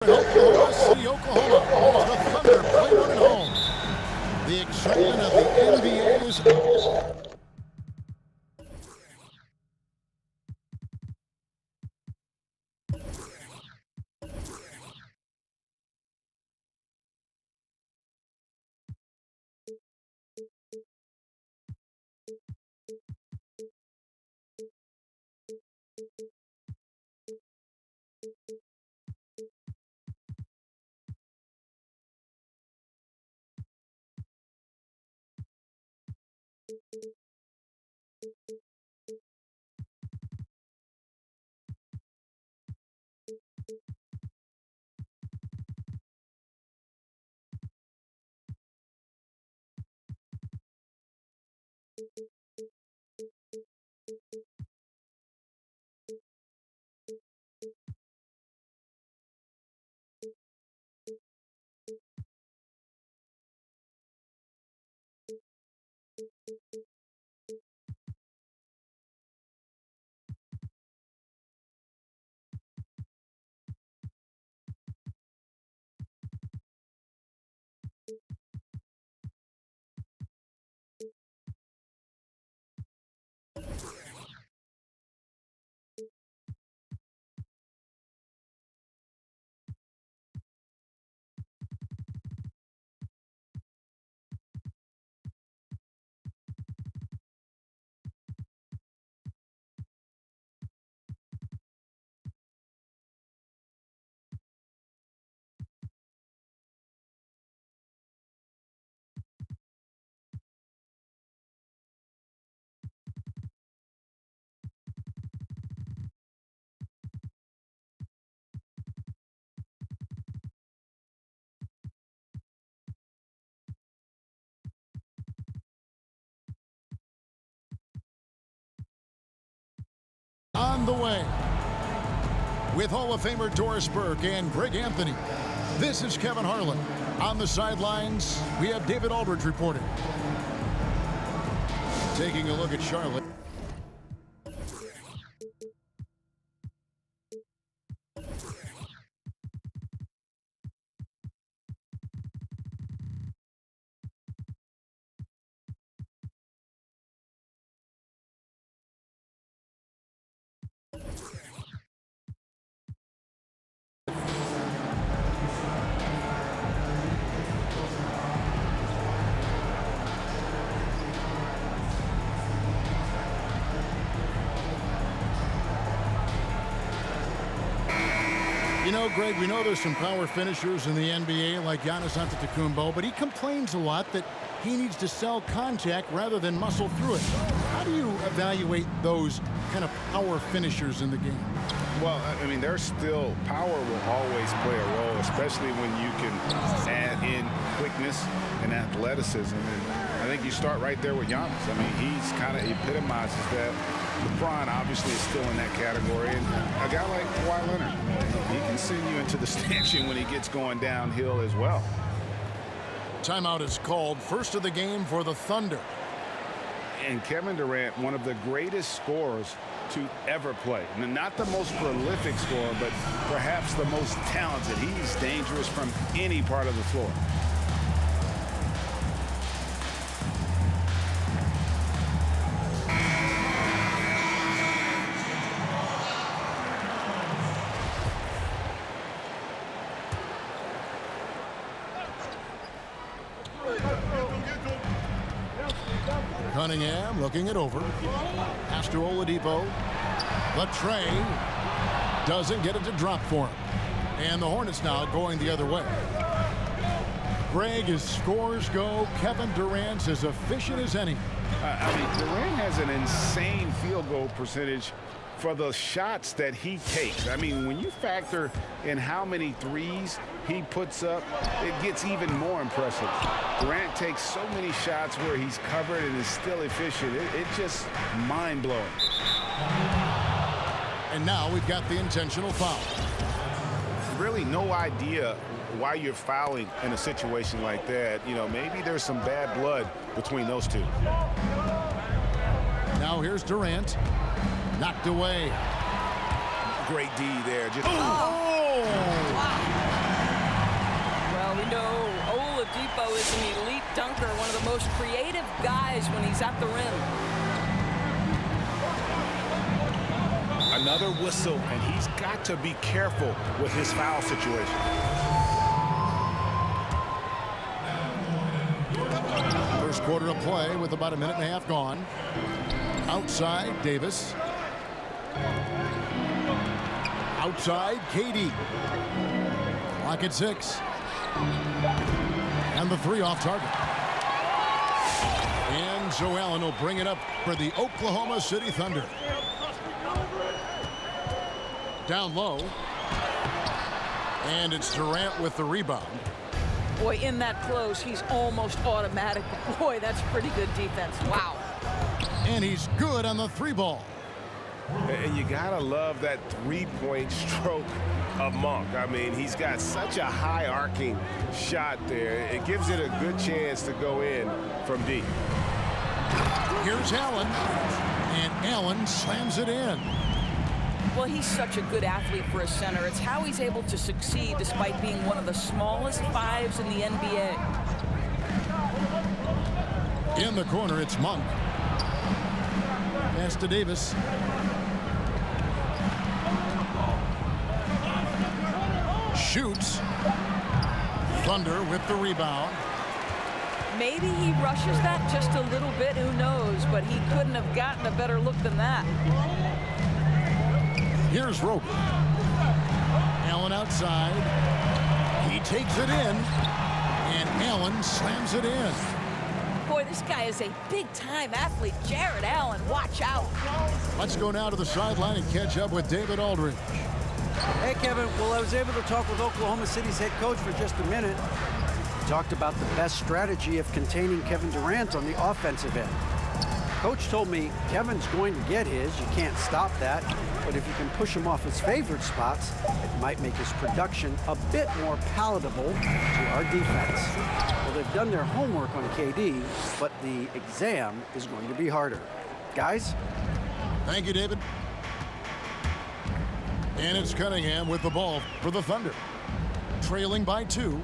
Oklahoma City, Oklahoma. The Thunder play one at home. The excitement of the NBA is... On the way, with Hall of Famer Doris Burke and Greg Anthony, this is Kevin Harlan. On the sidelines, we have David Aldridge reporting. Taking a look at Charlotte. You know, Greg, we know there's some power finishers in the NBA like Giannis Antetokounmpo, but he complains a lot that he needs to sell contact rather than muscle through it. How do you evaluate those kind of power finishers in the game? Well, I mean, there's still power will always play a role, especially when you can add in quickness and athleticism. And I think you start right there with Giannis. I mean, he's kind of epitomizes that. LeBron obviously is still in that category, and a guy like Kawhi Leonard, he can send you into the stanchion when he gets going downhill as well. Timeout is called. First of the game for the Thunder. And Kevin Durant, one of the greatest scorers to ever play. Not the most prolific scorer, but perhaps the most talented. He's dangerous from any part of the floor. Cunningham looking it over. Pass to Oladipo. The tray doesn't get it to drop for him. And the Hornets now going the other way. Greg, as scores go, Kevin Durant's as efficient as any. I mean, Durant has an insane field goal percentage for the shots that he takes. I mean, when you factor in how many threes he puts up, it gets even more impressive. Durant takes so many shots where he's covered and is still efficient. It's just mind-blowing. And now we've got the intentional foul. Really no idea why you're fouling in a situation like that. You know, maybe there's some bad blood between those two. Now here's Durant. Knocked away. Great D there. Just wow. most creative guys when he's at the rim. Another whistle, and he's got to be careful with his foul situation. First quarter of play with about a minute and a half gone. Outside, Davis. Outside, KD. Clock at 6. And the 3 off target. And Joe Allen will bring it up for the Oklahoma City Thunder. Down low. And it's Durant with the rebound. Boy, in that close, he's almost automatic. Boy, that's pretty good defense. Wow. And he's good on the 3 ball. And you gotta love that three-point stroke of Monk. I mean, he's got such a high arcing shot there. It gives it a good chance to go in from deep. Here's Allen. And Allen slams it in. Well, he's such a good athlete for a center. It's how he's able to succeed despite being one of the smallest 5s in the NBA. In the corner, it's Monk. Pass to Davis. Shoots. Thunder with the rebound. Maybe he rushes that just a little bit, who knows, but he couldn't have gotten a better look than that. Here's Roby. Allen outside. He takes it in. And Allen slams it in. Boy, this guy is a big-time athlete. Jared Allen, watch out. Let's go now to the sideline and catch up with David Aldridge. Hey, Kevin. Well, I was able to talk with Oklahoma City's head coach for just a minute. He talked about the best strategy of containing Kevin Durant on the offensive end. Coach told me Kevin's going to get his. You can't stop that. But if you can push him off his favorite spots, it might make his production a bit more palatable to our defense. Well, they've done their homework on KD, but the exam is going to be harder. Guys? Thank you, David. And it's Cunningham with the ball for the Thunder. Trailing by 2.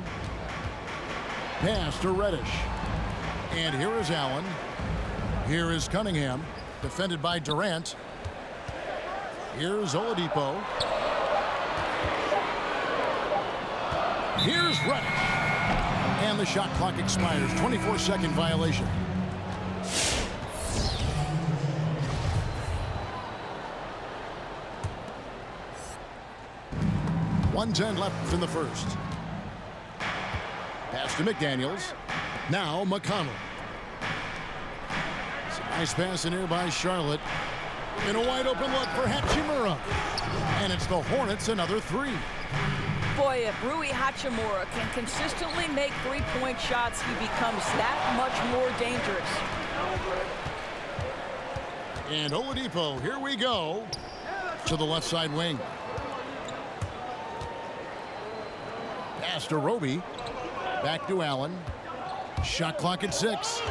Pass to Reddish. And here is Allen. Here is Cunningham, defended by Durant. Here's Oladipo. Here's Reddish. And the shot clock expires. 24-second violation. .110 left in the first. Pass to McDaniels. Now McConnell. Nice pass in here by Charlotte. In a wide open look for Hachimura. And it's the Hornets, another 3. Boy, if Rui Hachimura can consistently make three-point shots, he becomes that much more dangerous. And Oladipo, here we go, to the left side wing. Pass to Roby. Back to Allen. Shot clock at 6.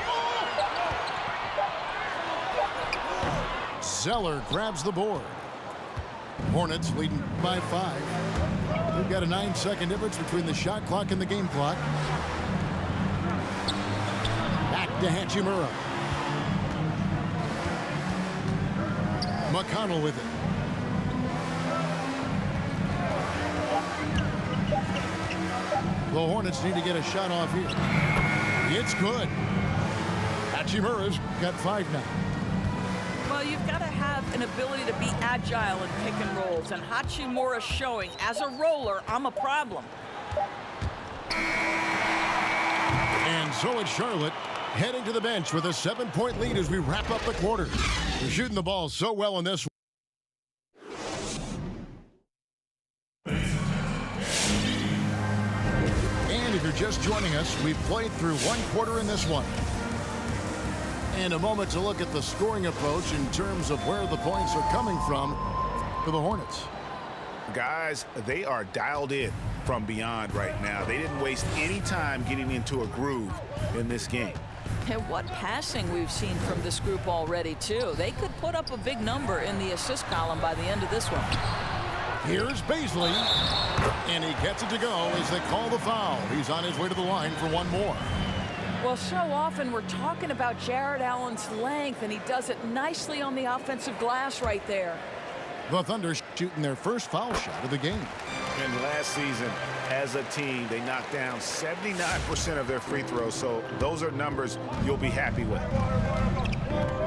Zeller grabs the board. Hornets leading by 5. We've got a 9-second difference between the shot clock and the game clock. Back to Hachimura. McConnell with it. The Hornets need to get a shot off here. It's good. Hachimura's got 5 now. Well, you've got to have an ability to be agile in pick and rolls, and Hachimura showing as a roller, I'm a problem. And so it's Charlotte heading to the bench with a 7-point lead as we wrap up the quarter. They're shooting the ball so well in this one. And if you're just joining us, we've played through 1 quarter in this one. And a moment to look at the scoring approach in terms of where the points are coming from for the Hornets. Guys, they are dialed in from beyond right now. They didn't waste any time getting into a groove in this game. And what passing we've seen from this group already, too. They could put up a big number in the assist column by the end of this one. Here's Baisley, and he gets it to go as they call the foul. He's on his way to the line for 1 more. Well, so often we're talking about Jared Allen's length, and he does it nicely on the offensive glass right there. The Thunder shooting their first foul shot of the game. And last season, as a team, they knocked down 79% of their free throws, so those are numbers you'll be happy with.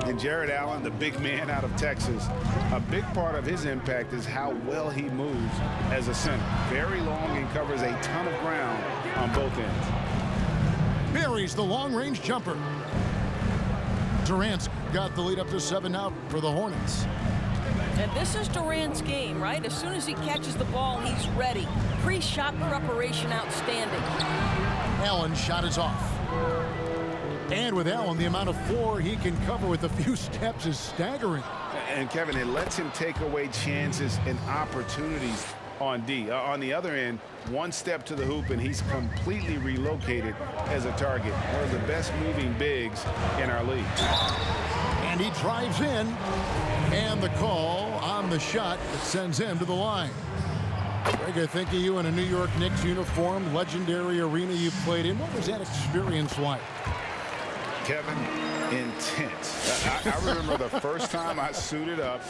And Jared Allen, the big man out of Texas, a big part of his impact is how well he moves as a center. Very long and covers a ton of ground on both ends. Buries the long-range jumper. Durant's got the lead up to 7 now for the Hornets. And this is Durant's game, right? As soon as he catches the ball, he's ready. Pre-shot preparation outstanding. Allen's shot is off. And with Allen, the amount of floor he can cover with a few steps is staggering. And Kevin, it lets him take away chances and opportunities on D. On the other end, one step to the hoop and he's completely relocated as a target. One of the best moving bigs in our league. And he drives in. And the call on the shot that sends him to the line. Greg, I think of you in a New York Knicks uniform, legendary arena you played in. What was that experience like? Kevin, intense. I remember the first time I suited up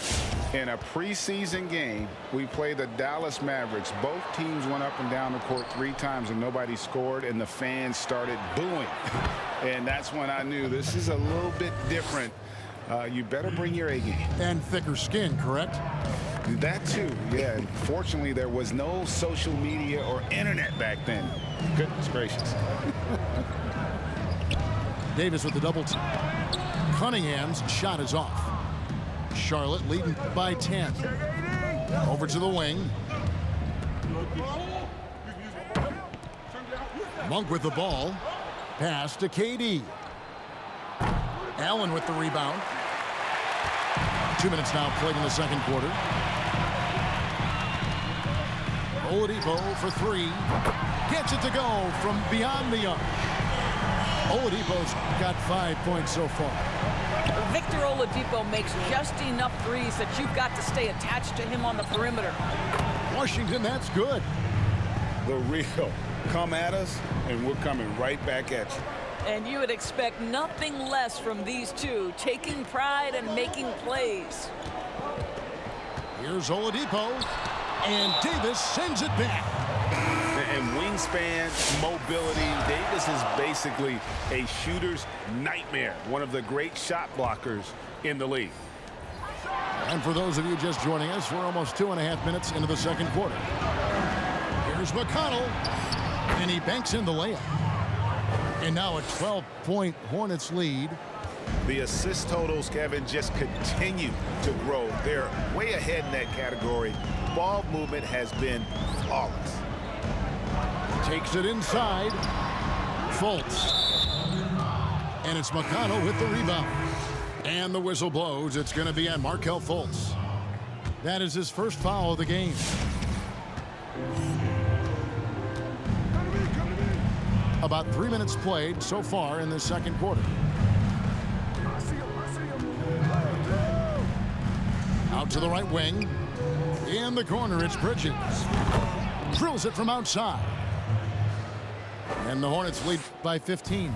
in a preseason game. We played the Dallas Mavericks. Both teams went up and down the court 3 times and nobody scored, and the fans started booing. And that's when I knew this is a little bit different. You better bring your A game. And thicker skin, correct? That too, yeah. Fortunately, there was no social media or internet back then. Goodness gracious. Davis with the double team. Cunningham's shot is off. Charlotte leading by 10. Over to the wing. Monk with the ball. Pass to KD. Allen with the rebound. 2 minutes now played in the second quarter. Oladipo for 3. Gets it to go from beyond the arc. Oladipo's got 5 points so far. Victor Oladipo makes just enough threes that you've got to stay attached to him on the perimeter. Washington, that's good. The real. Come at us, and we're coming right back at you. And you would expect nothing less from these two, taking pride and making plays. Here's Oladipo, and Davis sends it back. And wingspan, mobility, Davis is basically a shooter's nightmare. One of the great shot blockers in the league. And for those of you just joining us, we're almost 2.5 minutes into the second quarter. Here's McConnell, and he banks in the layup. And now a 12-point Hornets lead. The assist totals, Kevin, just continue to grow. They're way ahead in that category. Ball movement has been flawless. Takes it inside. Fultz. And it's McConnell with the rebound. And the whistle blows. It's going to be on Markelle Fultz. That is his first foul of the game. About 3 minutes played so far in the second quarter. Out to the right wing. In the corner, it's Bridges. Drills it from outside. And the Hornets lead by 15.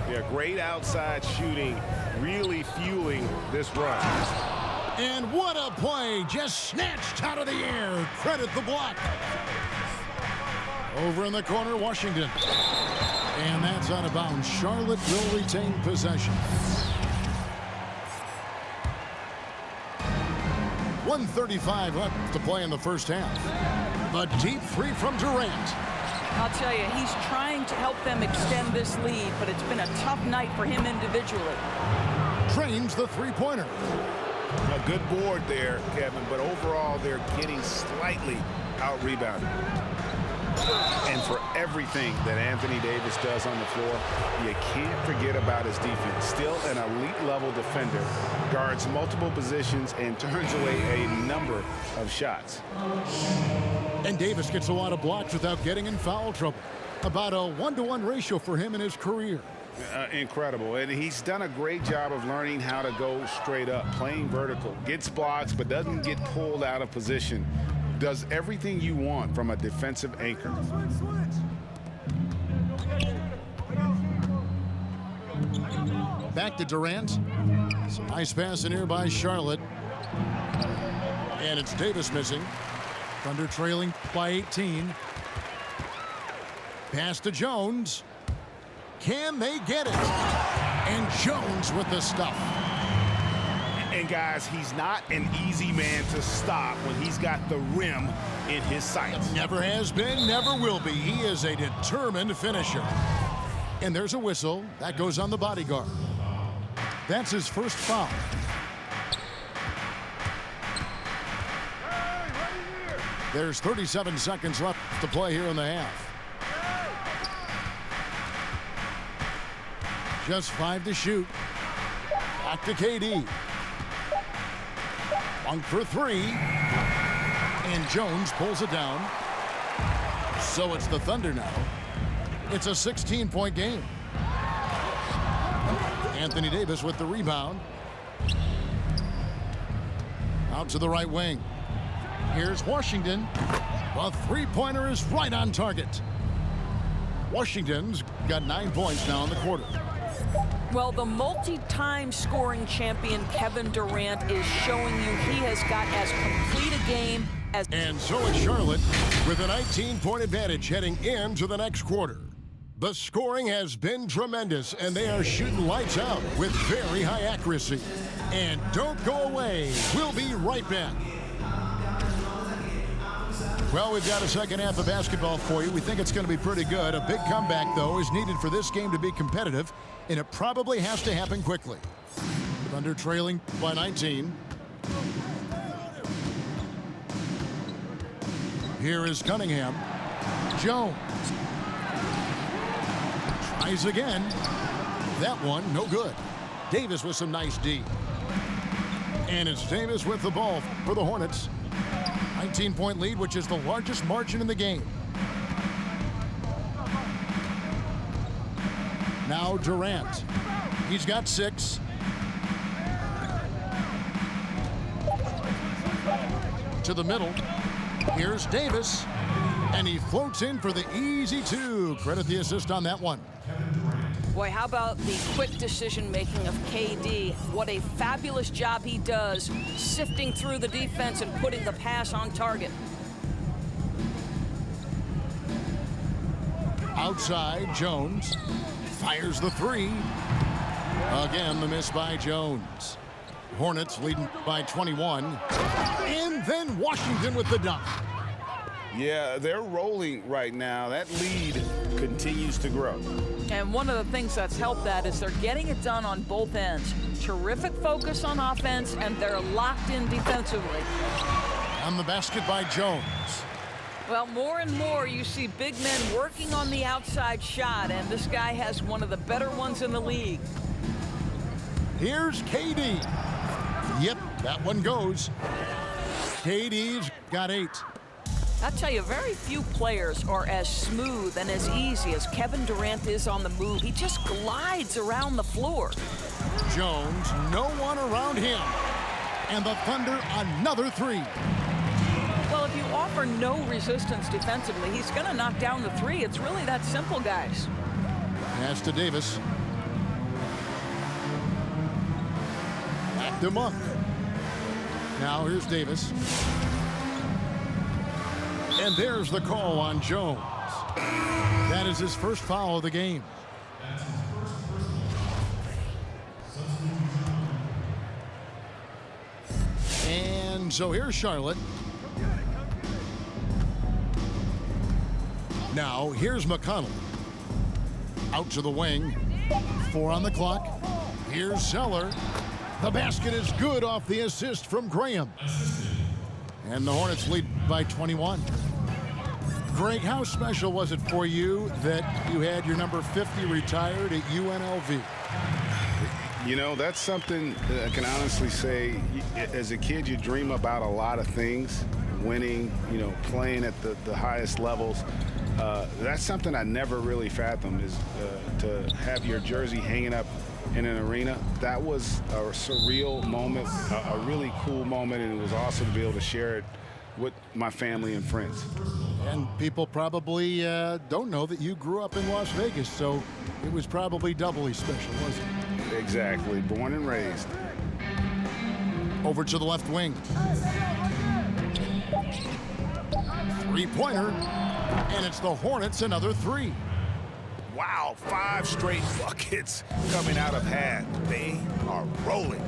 Yeah, great outside shooting, really fueling this run. And what a play, just snatched out of the air. Credit the block. Over in the corner, Washington. And that's out of bounds. Charlotte will retain possession. 1:35 left to play in the first half. A deep three from Durant. I'll tell you, he's trying to help them extend this lead, but it's been a tough night for him individually. Trains the three-pointer. A good board there, Kevin, but overall they're getting slightly out-rebounded. And for everything that Anthony Davis does on the floor, you can't forget about his defense. Still an elite-level defender, guards multiple positions, and turns away a number of shots. And Davis gets a lot of blocks without getting in foul trouble. About a 1-to-1 ratio for him in his career. Incredible. And he's done a great job of learning how to go straight up, playing vertical. Gets blocks, but doesn't get pulled out of position. Does everything you want from a defensive anchor. Back to Durant. Some nice pass in here by Charlotte. And it's Davis missing. Thunder trailing by 18. Pass to Jones. Can they get it? And Jones with the stuff. And guys, he's not an easy man to stop when he's got the rim in his sights. Never has been, never will be. He is a determined finisher. And there's a whistle. That goes on the bodyguard. That's his first foul. There's 37 seconds left to play here in the half. Just 5 to shoot. Back to KD. One for 3. And Jones pulls it down. So it's the Thunder now. It's a 16-point game. Anthony Davis with the rebound. Out to the right wing. Here's Washington. The three-pointer is right on target. Washington's got 9 points now in the quarter. Well, the multi-time scoring champion Kevin Durant is showing you he has got as complete a game as... And so is Charlotte with a 19-point advantage heading into the next quarter. The scoring has been tremendous, and they are shooting lights out with very high accuracy. And don't go away. We'll be right back. Well, we've got a second half of basketball for you. We think it's going to be pretty good. A big comeback, though, is needed for this game to be competitive, and it probably has to happen quickly. Thunder trailing by 19. Here is Cunningham. Jones. Tries again. That one, no good. Davis with some nice D. And it's Davis with the ball for the Hornets. 19-point lead, which is the largest margin in the game. Now Durant. He's got 6. To the middle. Here's Davis. And he floats in for the easy 2. Credit the assist on that one. Boy, how about the quick decision-making of KD? What a fabulous job he does sifting through the defense and putting the pass on target. Outside, Jones fires the 3. Again, the miss by Jones. Hornets leading by 21. And then Washington with the dunk. Yeah, they're rolling right now. That lead continues to grow. And one of the things that's helped that is they're getting it done on both ends. Terrific focus on offense, and they're locked in defensively. On the basket by Jones. Well, more and more you see big men working on the outside shot, and this guy has one of the better ones in the league. Here's KD. Yep, that one goes. KD's got 8. I'll tell you, very few players are as smooth and as easy as Kevin Durant is on the move. He just glides around the floor. Jones, no one around him. And the Thunder, another 3. Well, if you offer no resistance defensively, he's going to knock down the 3. It's really that simple, guys. Pass to Davis. Back to Monk. Now here's Davis. And there's the call on Jones. That is his first foul of the game. And so here's Charlotte. Now here's McConnell. Out to the wing. 4 on the clock. Here's Zeller. The basket is good off the assist from Graham. And the Hornets lead by 21. Greg, how special was it for you that you had your number 50 retired at UNLV? You know, that's something that I can honestly say. As a kid, you dream about a lot of things. Winning, you know, playing at the highest levels. That's something I never really fathomed, is to have your jersey hanging up in an arena. That was a surreal moment, a really cool moment, and it was awesome to be able to share it with my family and friends. And people probably don't know that you grew up in Las Vegas, so it was probably doubly special, wasn't it? Exactly. Born and raised. Over to the left wing. Three-pointer. And it's the Hornets another three. Wow, 5 straight buckets coming out of half. They are rolling.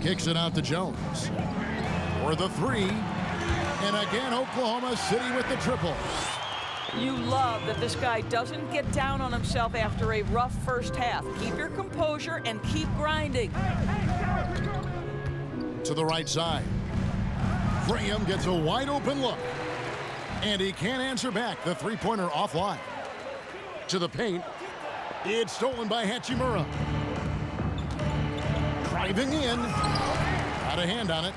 Kicks it out to Jones. For the three. And again, Oklahoma City with the triple. You love that this guy doesn't get down on himself after a rough first half. Keep your composure and keep grinding. To the right side. Graham gets a wide open look. And he can't answer back. The three-pointer offline. To the paint. It's stolen by Hachimura. Driving in. Got a hand on it.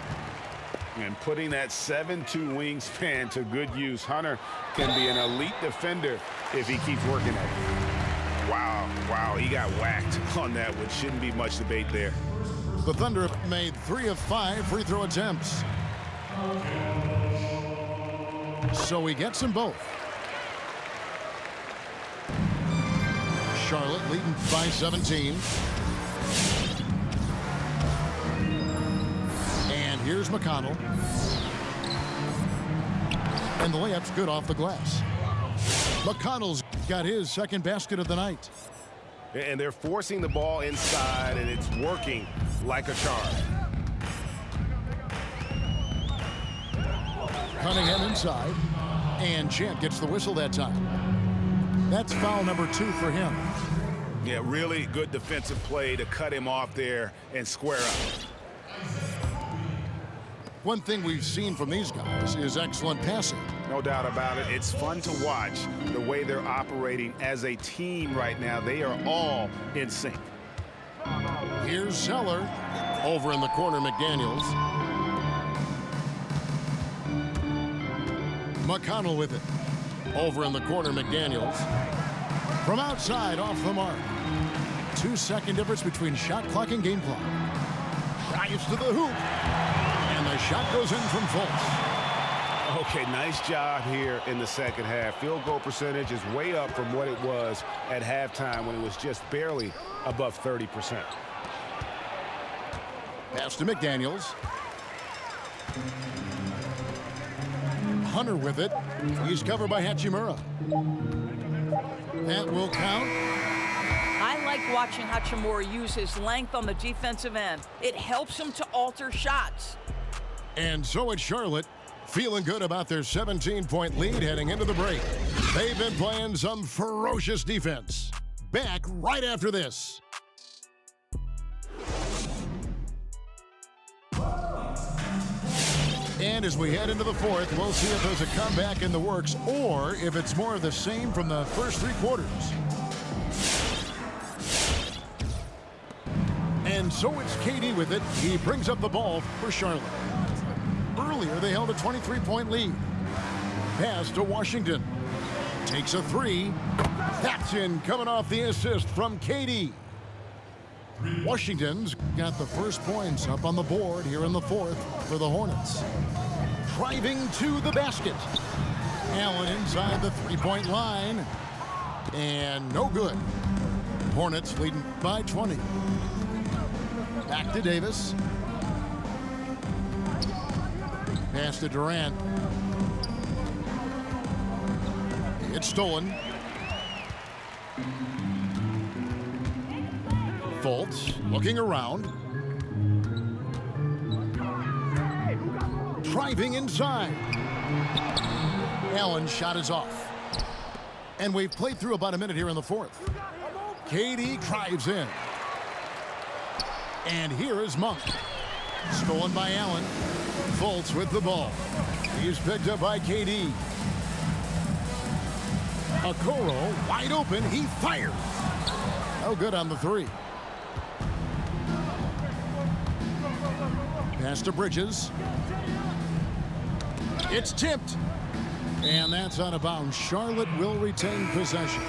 And putting that 7'2" wingspan to good use. Hunter can be an elite defender if he keeps working at it. Wow, he got whacked on that one. Shouldn't be much debate there. The Thunder have made 3 of 5 free throw attempts. So he gets them both. Charlotte leading by 17. And here's McConnell. And the layup's good off the glass. McConnell's got his second basket of the night. And they're forcing the ball inside, and it's working like a charm. Cunningham inside. And Champ gets the whistle that time. That's foul number 2 for him. Yeah, really good defensive play to cut him off there and square up. One thing we've seen from these guys is excellent passing. No doubt about it. It's fun to watch the way they're operating as a team right now. They are all in sync. Here's Zeller. Over in the corner, McDaniels. McConnell with it. Over in the corner, McDaniels. From outside, off the mark. 2-second difference between shot clock and game clock. Drives to the hoop. And the shot goes in from Fultz. Okay, nice job here in the second half. Field goal percentage is way up from what it was at halftime when it was just barely above 30%. Pass to McDaniels. Hunter with it. He's covered by Hachimura. That will count. I like watching Hachimura use his length on the defensive end. It helps him to alter shots. And so it's Charlotte, feeling good about their 17-point lead heading into the break. They've been playing some ferocious defense. Back right after this. And as we head into the fourth, we'll see if there's a comeback in the works or if it's more of the same from the first 3 quarters. And so it's KD with it. He brings up the ball for Charlotte. Earlier, they held a 23-point lead. Pass to Washington. Takes a 3. That's in, coming off the assist from KD. Washington's got the first points up on the board here in the fourth for the Hornets. Driving to the basket. Allen inside the 3-point line. And no good. Hornets leading by 20. Back to Davis. Pass to Durant. It's stolen. Fultz looking around. Driving inside. Allen's shot is off. And we've played through about a minute here in the fourth. KD drives in. And here is Monk. Stolen by Allen. Fultz with the ball. He's picked up by KD. Okoro wide open. He fires. No good on the 3. Pass to Bridges. It's tipped. And that's out of bounds. Charlotte will retain possession.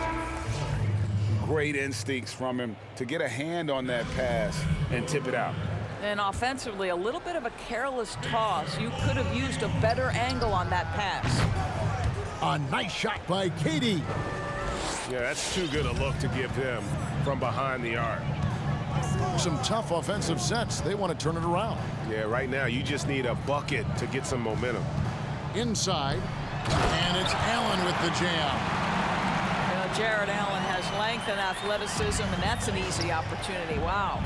Great instincts from him to get a hand on that pass and tip it out. And offensively, a little bit of a careless toss. You could have used a better angle on that pass. A nice shot by KD. Yeah, that's too good a look to give him from behind the arc. Some tough offensive sets. They want to turn it around. Yeah, right now you just need a bucket to get some momentum. Inside, and it's Allen with the jam. You know, Jared Allen has length and athleticism, and that's an easy opportunity. Wow.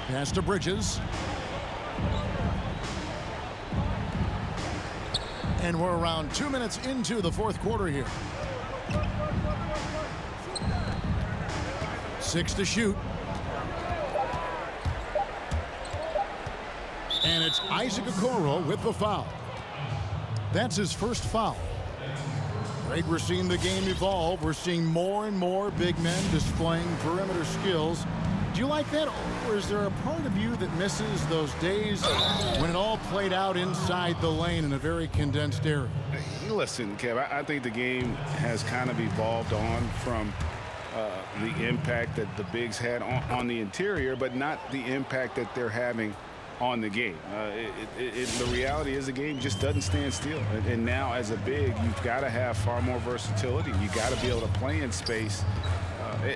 Pass to Bridges. And we're around 2 minutes into the fourth quarter here. 6 to shoot. And it's Isaac Okoro with the foul. That's his first foul. Greg, we're seeing the game evolve. We're seeing more and more big men displaying perimeter skills. Do you like that, or is there a part of you that misses those days when it all played out inside the lane in a very condensed area? Listen, Kev, I think the game has kind of evolved on from the impact that the bigs had on the interior, but not the impact that they're having on the game. The reality is the game just doesn't stand still. And now as a big, you've got to have far more versatility. You got to be able to play in space.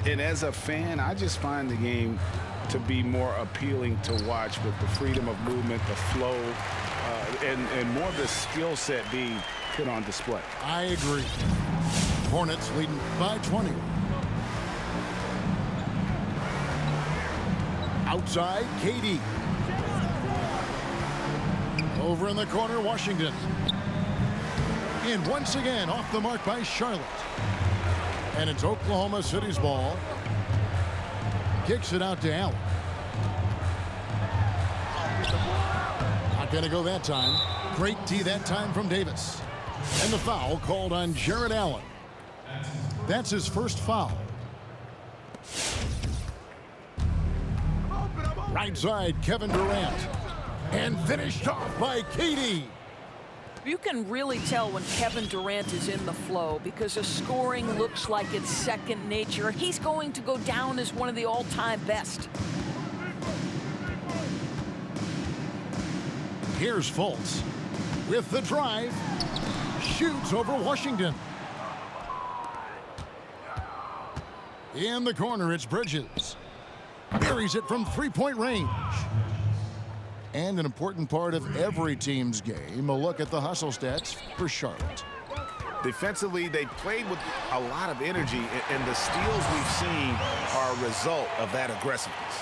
And as a fan, I just find the game to be more appealing to watch with the freedom of movement, the flow, and more of the skill set being put on display. I agree. Hornets leading by 20. Outside, KD. Over in the corner, Washington. And once again, off the mark by Charlotte. And it's Oklahoma City's ball. Kicks it out to Allen. Not going to go that time. Great D that time from Davis. And the foul called on Jared Allen. That's his first foul. Right side, Kevin Durant. And finished off by KD. You can really tell when Kevin Durant is in the flow because his scoring looks like it's second nature. He's going to go down as one of the all-time best. Here's Fultz with the drive. Shoots over Washington. In the corner, it's Bridges. Buries it from three-point range. And an important part of every team's game, a look at the hustle stats for Charlotte. Defensively, they played with a lot of energy, and the steals we've seen are a result of that aggressiveness.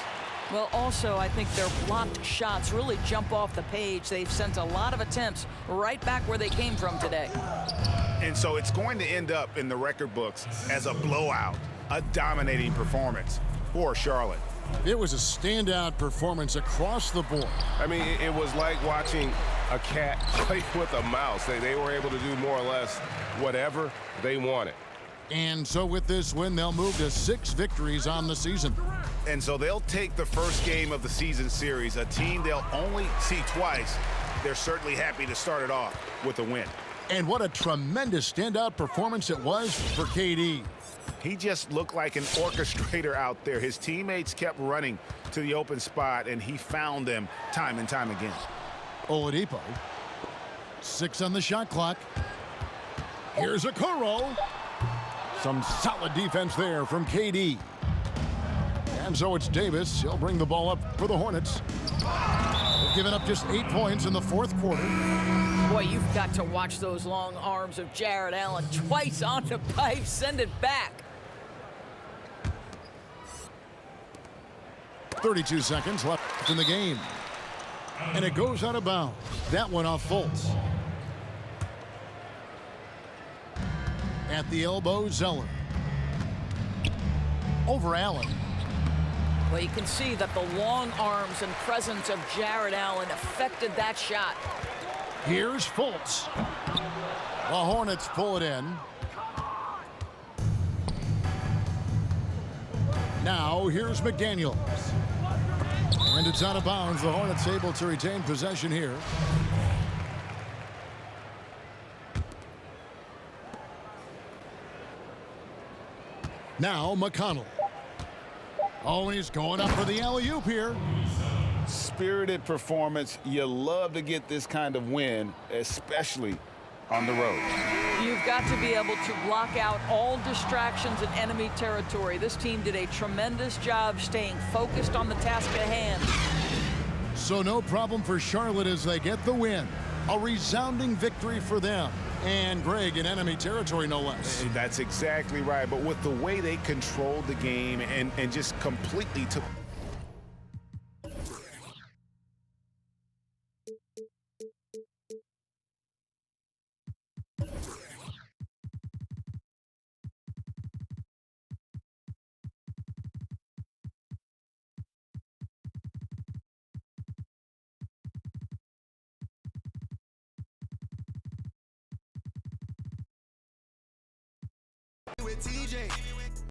Well, also, I think their blocked shots really jump off the page. They've sent a lot of attempts right back where they came from today. And so it's going to end up in the record books as a blowout, a dominating performance for Charlotte. It was a standout performance across the board. I mean, it was like watching a cat play with a mouse. They were able to do more or less whatever they wanted. And so with this win, they'll move to 6 victories on the season. And so they'll take the first game of the season series, a team they'll only see twice. They're certainly happy to start it off with a win. And what a tremendous standout performance it was for KD. He just looked like an orchestrator out there. His teammates kept running to the open spot, and he found them time and time again. Oladipo. 6 on the shot clock. Here's Okoro. Some solid defense there from KD. And so it's Davis. He'll bring the ball up for the Hornets. They've given up just 8 points in the fourth quarter. Boy, you've got to watch those long arms of Jared Allen. Twice on the pipe, send it back. 32 seconds left in the game. And it goes out of bounds. That one off Fultz. At the elbow, Zeller. Over Allen. Well, you can see that the long arms and presence of Jared Allen affected that shot. Here's Fultz. The Hornets pull it in. Now here's McDaniels. And it's out of bounds. The Hornets able to retain possession here. Now McConnell. Oh, and he's going up for the alley-oop here. Spirited performance. You love to get this kind of win, especially on the road. You've got to be able to block out all distractions in enemy territory. This team did a tremendous job staying focused on the task at hand. So no problem for Charlotte as they get the win. A resounding victory for them. And Greg, in enemy territory, no less. That's exactly right. But with the way they controlled the game and just completely took... with TJ.